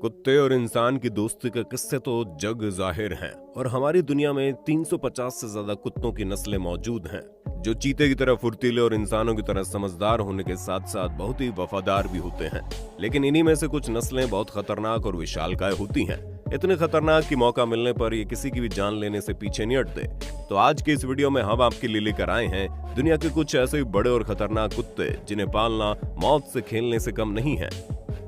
कुत्ते और इंसान की दोस्ती के किस्से तो जग जाहिर हैं और हमारी दुनिया में 350 से ज्यादा कुत्तों की नस्लें मौजूद हैं जो चीते की तरह फुर्तीले और इंसानों की तरह समझदार होने के साथ साथ बहुत ही वफादार भी होते हैं। लेकिन इन्हीं में से कुछ नस्लें बहुत खतरनाक और विशालकाय होती हैं, इतने खतरनाक कि मौका मिलने पर ये किसी की भी जान लेने से पीछे नहीं हटते। तो आज के इस वीडियो में हम आपके लिए लेकर आए हैं दुनिया के कुछ ऐसे बड़े और खतरनाक कुत्ते जिन्हें पालना मौत से खेलने से कम नहीं है।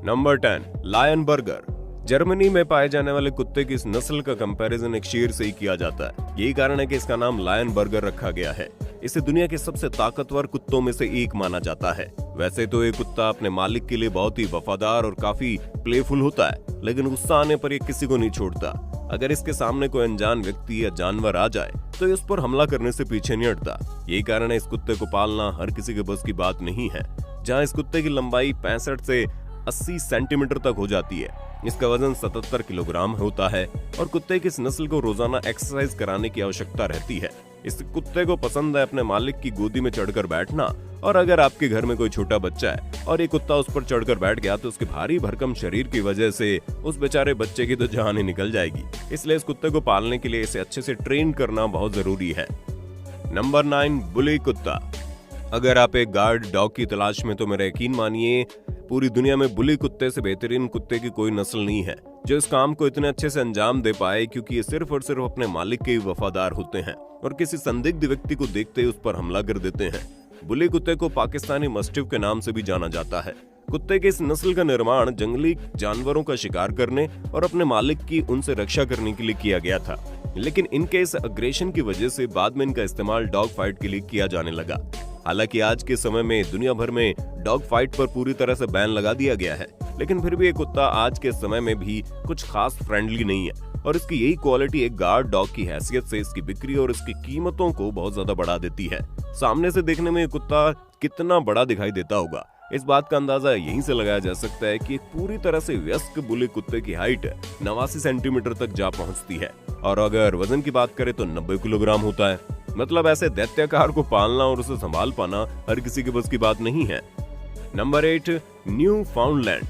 Number 10, lion burger. जर्मनी में पाए जाने वाले कुत्ते की इस नस्ल का कंपैरिजन एक शेर से ही किया जाता है। यही कारण है कि इसका नाम लायन बर्गर रखा गया है। इसे दुनिया के सबसे ताकतवर कुत्तों में से एक माना जाता है। वैसे तो ये कुत्ता अपने मालिक के लिए बहुत ही वफादार और काफी प्लेफुल होता है, लेकिन गुस्सा आने पर ये किसी को नहीं छोड़ता। अगर इसके सामने कोई अनजान व्यक्ति या जानवर आ जाए तो ये उस पर हमला करने से पीछे नहीं हटता। यही कारण है इस कुत्ते को पालना हर किसी के बस की बात नहीं है। जहाँ इस कुत्ते की लंबाई 65 से 80 सेंटीमीटर तक हो जाती है, इसका वजन 77 किलोग्राम होता है और कुत्ते की इस नस्ल को रोजाना एक्सरसाइज कराने की आवश्यकता रहती है। इस कुत्ते को पसंद है अपने मालिक की गोदी में चढ़कर बैठना, और अगर आपके घर में कोई छोटा बच्चा है और ये कुत्ता उस पर चढ़कर बैठ गया तो उसके भारी भरकम शरीर की वजह से उस बेचारे बच्चे की तो जान ही निकल जाएगी। इसलिए इस कुत्ते को पालने के लिए इसे अच्छे से ट्रेन करना बहुत जरूरी है। नंबर 9, बुली कुत्ता। अगर आप एक गार्ड डॉग की तलाश में तो मेरा यकीन मानिए पूरी दुनिया में बुली कुत्ते से बेहतरीन कुत्ते की कोई नस्ल नहीं है जो इस काम को इतने अच्छे से अंजाम दे पाए, क्योंकि ये सिर्फ और सिर्फ अपने मालिक के ही वफादार होते हैं और किसी संदिग्ध व्यक्ति को देखते ही उस पर हमला कर देते हैं। बुली कुत्ते को पाकिस्तानी मस्टिफ के नाम से भी जाना जाता है। कुत्ते के इस नस्ल का निर्माण जंगली जानवरों का शिकार करने और अपने मालिक की उनसे रक्षा करने के लिए किया गया था, लेकिन इनके इस अग्रेशन की वजह से बाद में इनका इस्तेमाल डॉग फाइट के लिए किया जाने लगा। हालांकि आज के समय में दुनिया भर में डॉग फाइट पर पूरी तरह से बैन लगा दिया गया है, लेकिन फिर भी ये कुत्ता आज के समय में भी कुछ खास फ्रेंडली नहीं है और इसकी यही क्वालिटी एक गार्ड डॉग की हैसियत से इसकी बिक्री और इसकी कीमतों को बहुत ज्यादा बढ़ा देती है। सामने से देखने में ये कुत्ता कितना बड़ा दिखाई देता होगा, इस बात का अंदाजा यहीं से लगाया जा सकता है कि एक पूरी तरह से वयस्क बुली कुत्ते की हाइट 89 सेंटीमीटर तक जा पहुंचती है और अगर वजन की बात करें तो 90 किलोग्राम होता है। मतलब ऐसे दैत्याकार को पालना और उसे संभाल पाना हर किसी के बस की बात नहीं है। Number 8, new फाउंडलैंड।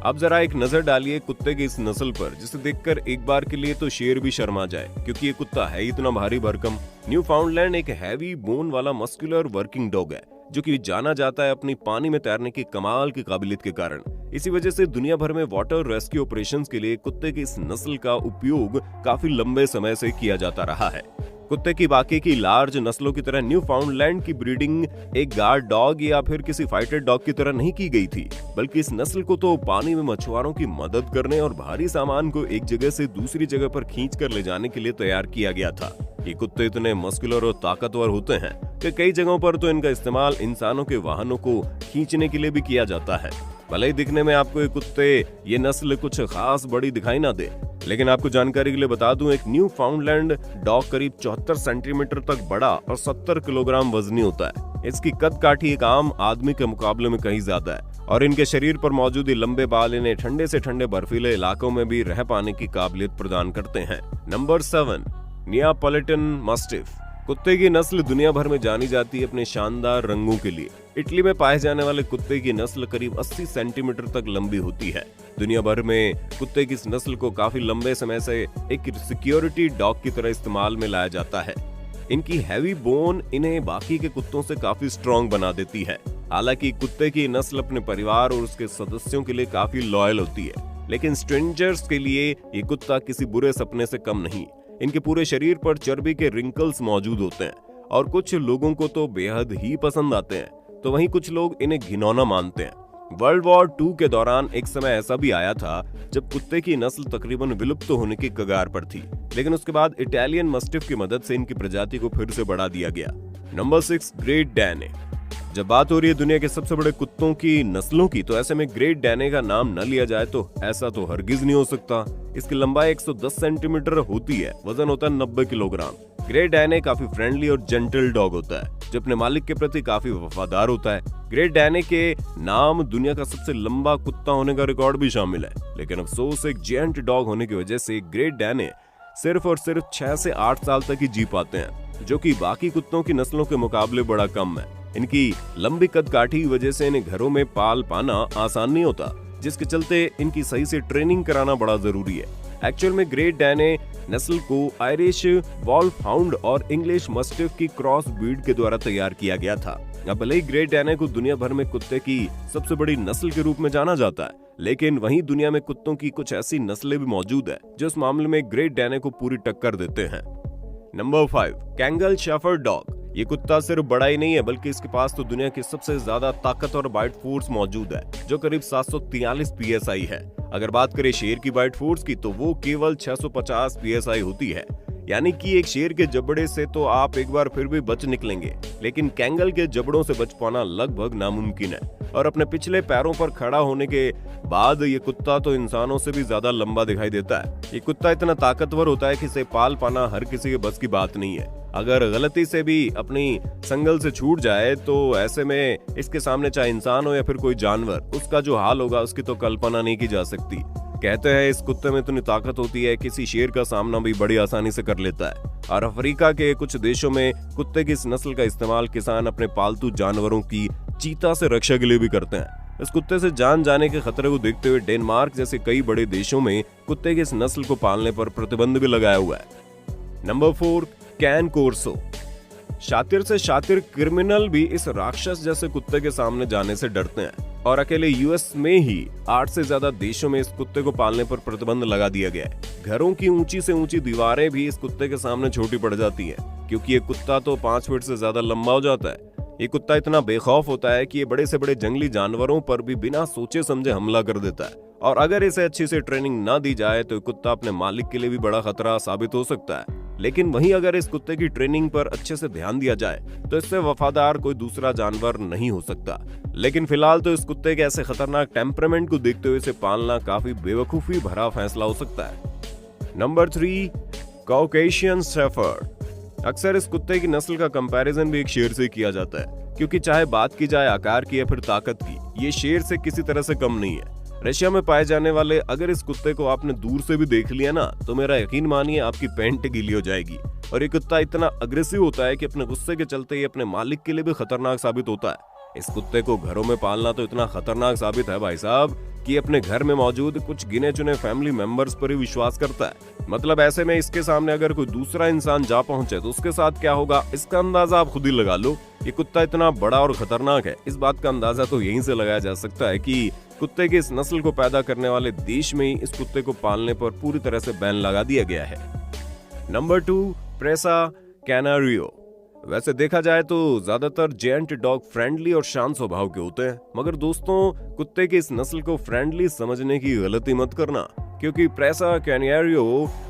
अब जरा एक नजर डालिए कुत्ते की इस नस्ल पर जिसे देखकर एक बार के लिए तो शेर भी शर्मा जाए, क्योंकि ये कुत्ता है इतना भारी भरकम। न्यू फाउंडलैंड एक हैवी बोन वाला मस्कुलर वर्किंग डॉग है जो कि जाना जाता है अपनी पानी में तैरने की कमाल की काबिलियत के कारण। इसी वजह से दुनिया भर में वाटर रेस्क्यू ऑपरेशंस के लिए कुत्ते की इस नस्ल का उपयोग काफी लंबे समय से किया जाता रहा है। कुत्ते की बाकी की लार्ज नस्लों की तरह न्यू फाउंडलैंड की ब्रीडिंग एक गार्ड डॉग या फिर किसी फाइटर डॉग की तरह नहीं की गई थी, बल्कि इस नस्ल को तो पानी में मछुआरों की मदद करने और भारी सामान को एक जगह से दूसरी जगह पर खींच कर ले जाने के लिए तैयार किया गया था। ये कुत्ते इतने मस्कुलर और ताकतवर होते हैं कि कई जगहों पर तो इनका इस्तेमाल इंसानों के वाहनों को खींचने के लिए भी किया जाता है। भले ही दिखने में आपको ये नस्ल कुछ खास बड़ी दिखाई ना दे, लेकिन आपको जानकारी के लिए बता दूं, एक न्यू फाउंडलैंड डॉग करीब 74 सेंटीमीटर तक बड़ा और 70 किलोग्राम वजनी होता है। इसकी कद काठी एक आम आदमी के मुकाबले में कहीं ज्यादा है और इनके शरीर पर मौजूद लंबे बाल इन्हें ठंडे से ठंडे बर्फीले इलाकों में भी रह पाने की काबिलियत प्रदान करते हैं। Number 7, Neapolitan mastiff. कुत्ते की नस्ल दुनिया भर में जानी जाती है अपने शानदार रंगों के लिए। इटली में पाए जाने वाले कुत्ते की नस्ल करीब 80 सेंटीमीटर तक लंबी होती है। दुनिया भर में कुत्ते की इस नस्ल को काफी लंबे समय से एक सिक्योरिटी डॉग की तरह इस्तेमाल में लाया जाता है। इनकी हैवी बोन इन्हें बाकी के कुत्तों से काफी स्ट्रॉन्ग बना देती है। हालांकि कुत्ते की नस्ल अपने परिवार और उसके सदस्यों के लिए काफी लॉयल होती है, लेकिन स्ट्रेंजर्स के लिए ये कुत्ता किसी बुरे सपने से कम नहीं। इनके पूरे शरीर पर चर्बी के रिंकल्स मौजूद होते हैं और कुछ लोगों को तो बेहद ही पसंद आते हैं, तो वहीं कुछ लोग इन्हें घिनौना मानते हैं। वर्ल्ड वॉर 2 के दौरान एक समय ऐसा भी आया था जब कुत्ते की नस्ल तकरीबन विलुप्त होने की कगार पर थी, लेकिन उसके बाद इटालियन मस्टिफ की मदद से इनकी प्रजाति को फिर से बढ़ा दिया गया। Number 6, great Dane. जब बात हो रही है दुनिया के सबसे बड़े कुत्तों की नस्लों की, तो ऐसे में ग्रेट डैने का नाम न लिया जाए तो ऐसा तो हरगिज नहीं हो सकता। इसकी लंबाई 110 सेंटीमीटर होती है, वजन होता है 90 किलोग्राम। ग्रेट डैने काफी फ्रेंडली और जेंटल डॉग होता है जो अपने मालिक के प्रति काफी वफादार होता है। ग्रेट डैने के नाम दुनिया का सबसे लंबा कुत्ता होने का रिकॉर्ड भी शामिल है, लेकिन अफसोस एक जेंट डॉग होने की वजह से ग्रेट डैने सिर्फ और सिर्फ 6 से 8 साल तक ही जी पाते हैं, जो कि बाकी कुत्तों की नस्लों के मुकाबले बड़ा कम है। इनकी लंबी कद काठी की वजह से इन्हें घरों में पाल पाना आसान नहीं होता, जिसके चलते इनकी सही से ट्रेनिंग कराना बड़ा जरूरी है। एक्चुअल में ग्रेट डैने नस्ल को आयरिश वॉल्फ हाउंड और इंग्लिश मस्टिफ की क्रॉस ब्रीड के द्वारा तैयार किया गया था। अब भले ही ग्रेट डैने को दुनिया भर में कुत्ते की सबसे बड़ी नस्ल के रूप में जाना जाता है, लेकिन वहीं दुनिया में कुत्तों की कुछ ऐसी नस्लें भी मौजूद है जो इस मामले में ग्रेट डैने को पूरी टक्कर देते हैं। Number 5, Kangal shepherd dog. ये कुत्ता सिर्फ बड़ा ही नहीं है, बल्कि इसके पास तो दुनिया की सबसे ज्यादा ताकत और बाइट फोर्स मौजूद है, जो करीब 743 PSI है। अगर बात करें शेर की बाइट फोर्स की, तो वो केवल 650 PSI होती है। यानी कि एक शेर के जबड़े से तो आप एक बार फिर भी बच निकलेंगे, लेकिन कैंगल के जबड़ों से बच पाना लगभग नामुमकिन है। और अपने पिछले पैरों पर खड़ा होने के बाद ये कुत्ता तो इंसानों से भी ज्यादा लंबा दिखाई देता है। ये कुत्ता इतना ताकतवर होता है कि इसे पाल पाना हर किसी के बस की बात नहीं है। अगर गलती से भी अपनी संगल से छूट जाए तो ऐसे में इसके सामने चाहे इंसान हो या फिर कोई जानवर, उसका जो हाल होगा उसकी तो कल्पना नहीं की जा सकती। कहते हैं इस कुत्ते में इतनी ताकत होती है किसी शेर का सामना भी बड़ी आसानी से कर लेता है। और अफ्रीका के कुछ देशों में कुत्ते की इस नस्ल का इस्तेमाल किसान अपने पालतू जानवरों की चीता से रक्षा के लिए भी करते हैं। इस कुत्ते से जान जाने के खतरे को देखते हुए डेनमार्क जैसे कई बड़े देशों में कुत्ते की इस नस्ल को पालने पर प्रतिबंध भी लगाया हुआ है। नंबर 4, कैन कोर्सो। शातिर से शातिर क्रिमिनल भी इस राक्षस जैसे कुत्ते के सामने जाने से डरते हैं, और अकेले यूएस में ही 8 से ज्यादा देशों में इस कुत्ते को पालने पर प्रतिबंध लगा दिया गया है। घरों की ऊंची से ऊंची दीवारें भी इस कुत्ते के सामने छोटी पड़ जाती हैं, क्योंकि ये कुत्ता तो 5 फीट से ज्यादा लंबा हो जाता है। ये कुत्ता इतना बेखौफ होता है कि ये बड़े से बड़े जंगली जानवरों पर भी बिना सोचे समझे हमला कर देता है। और अगर इसे अच्छी से ट्रेनिंग ना दी जाए तो कुत्ता अपने मालिक के लिए भी बड़ा खतरा साबित हो सकता है। लेकिन वहीं अगर इस कुत्ते की ट्रेनिंग पर अच्छे से ध्यान दिया जाए तो इससे वफादार कोई दूसरा जानवर नहीं हो सकता। लेकिन फिलहाल तो इस कुत्ते के ऐसे खतरनाक टेम्परामेंट को देखते हुए इसे पालना काफी बेवकूफी भरा फैसला हो सकता है। Number 3, Caucasian shepherd. अक्सर इस कुत्ते की नस्ल का कंपैरिजन भी एक शेर से किया जाता है, क्योंकि चाहे बात की जाए आकार की या फिर ताकत की, ये शेर से किसी तरह से कम नहीं है। रशिया में पाए जाने वाले अगर इस कुत्ते को आपने दूर से भी देख लिया ना, तो मेरा यकीन मानिए आपकी पैंट गीली हो जाएगी। और ये कुत्ता इतना अग्रेसिव होता है कि अपने गुस्से के चलते ये अपने मालिक के लिए भी खतरनाक साबित होता है। इस कुत्ते को घरों में पालना तो इतना खतरनाक साबित है भाई साहब कि अपने घर में मौजूद कुछ गिने चुने फैमिली मेंबर्स पर ही विश्वास करता है। मतलब ऐसे में इसके सामने अगर कोई दूसरा इंसान जा पहुंचे तो उसके साथ क्या होगा, इसका अंदाजा आप खुद ही लगा लो। ये कुत्ता इतना बड़ा और खतरनाक है, इस बात का अंदाजा तो यहीं से लगाया जा सकता है कि कुत्ते की इस नस्ल को पैदा करने वाले देश में ही इस कुत्ते को पालने पर पूरी तरह से बैन लगा दिया गया है। नंबर 2, प्रेसा कैनारियो। वैसे देखा जाए तो ज्यादातर जेंट डॉग फ्रेंडली और शांत स्वभाव के होते हैं, मगर दोस्तों कुत्ते की इस नस्ल को फ्रेंडली समझने की गलती मत करना, क्योंकि प्रेसा कैनारियो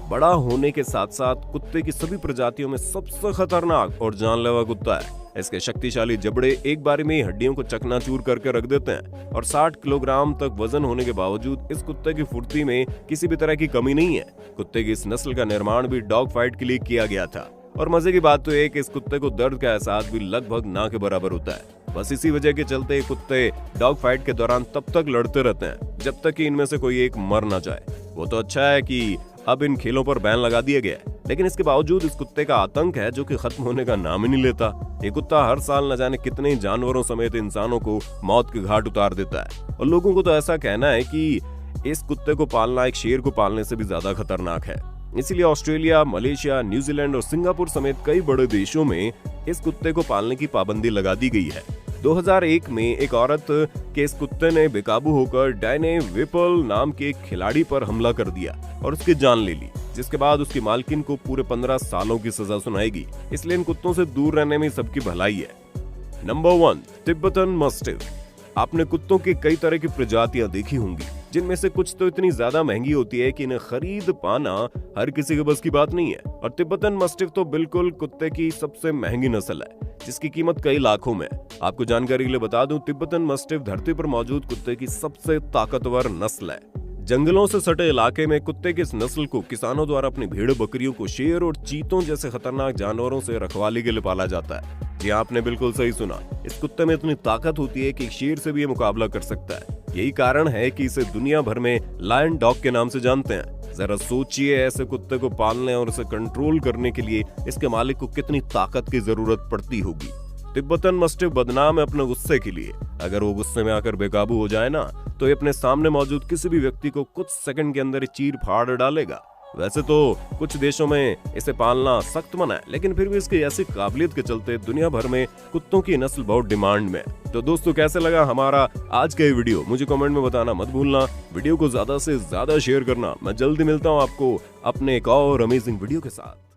बड़ा होने के साथ साथ कुत्ते की सभी प्रजातियों में सबसे खतरनाक और जानलेवा कुत्ता है। इसके शक्तिशाली जबड़े एक बारी में ही हड्डियों को चकनाचूर करके रख देते हैं, और 60 किलोग्राम तक वजन होने के बावजूद इस कुत्ते की फुर्ती में किसी भी तरह की कमी नहीं है। कुत्ते की इस नस्ल का निर्माण भी डॉग फाइट के लिए किया गया था, और मजे की बात तो है कि इस कुत्ते को दर्द का एहसास भी लगभग ना के बराबर होता है। बस इसी वजह के चलते कुत्ते डॉग फाइट के दौरान तब तक लड़ते रहते हैं जब तक कि इनमें से कोई एक मर ना जाए। वो तो अच्छा है कि अब इन खेलों पर बैन लगा दिया गया है, लेकिन इसके बावजूद इस कुत्ते का आतंक है जो कि खत्म होने का नाम ही नहीं लेता। ये कुत्ता हर साल न जाने कितने ही जानवरों समेत इंसानों को मौत के घाट उतार देता है, और लोगों को तो ऐसा कहना है कि इस कुत्ते को पालना एक शेर को पालने से भी ज्यादा खतरनाक है। इसीलिए ऑस्ट्रेलिया, मलेशिया, न्यूजीलैंड और सिंगापुर समेत कई बड़े देशों में इस कुत्ते को पालने की पाबंदी लगा दी गई है। 2001 में एक औरत के इस कुत्ते ने बेकाबू होकर डैने विपल नाम के एक खिलाड़ी पर हमला कर दिया और उसकी जान ले ली, जिसके बाद उसकी मालकिन को पूरे 15 सालों की सजा सुनाएगी। इसलिए इन कुत्तों से दूर रहने में सबकी भलाई है। Number 1, Tibetan mastiff. आपने कुत्तों की कई तरह की प्रजातियां देखी होंगी, जिनमें से कुछ तो इतनी ज्यादा महंगी होती है कि इन्हें खरीद पाना हर किसी के बस की बात नहीं है। और तिब्बतन मस्टिफ तो बिल्कुल कुत्ते की सबसे महंगी नस्ल है, जिसकी कीमत कई लाखों में। आपको जानकारी के लिए बता दूं, तिब्बतन मस्टिफ धरती पर मौजूद कुत्ते की सबसे ताकतवर नस्ल है। जंगलों से सटे इलाके में कुत्ते की इस नस्ल को किसानों द्वारा अपनी भेड़ बकरियों को शेर और चीतों जैसे खतरनाक जानवरों से रखवाली के लिए पाला जाता है। जी आपने बिल्कुल सही सुना, इस कुत्ते में इतनी ताकत होती है कि एक शेर से भी ये मुकाबला कर सकता है। यही कारण है कि इसे दुनिया भर में लायन डॉग के नाम से जानते हैं। जरा सोचिए, ऐसे कुत्ते को पालने और उसे कंट्रोल करने के लिए इसके मालिक को कितनी ताकत की जरूरत पड़ती होगी। तिब्बतन मस्टिफ बदनाम है अपने गुस्से के लिए। अगर वो गुस्से में आकर बेकाबू हो जाए ना, तो ये अपने सामने मौजूद किसी भी व्यक्ति को कुछ सेकंड के अंदर ही चीर फाड़ डालेगा। वैसे तो कुछ देशों में इसे पालना सख्त मना है, लेकिन फिर भी इसकी ऐसी काबिलियत के चलते दुनिया भर में कुत्तों की नस्ल बहुत डिमांड में है। तो दोस्तों, कैसे लगा हमारा आज का ये वीडियो, मुझे कमेंट में बताना मत भूलना। वीडियो को ज्यादा से ज्यादा शेयर करना। मैं जल्दी मिलता हूँ आपको अपने एक और अमेजिंग वीडियो के साथ।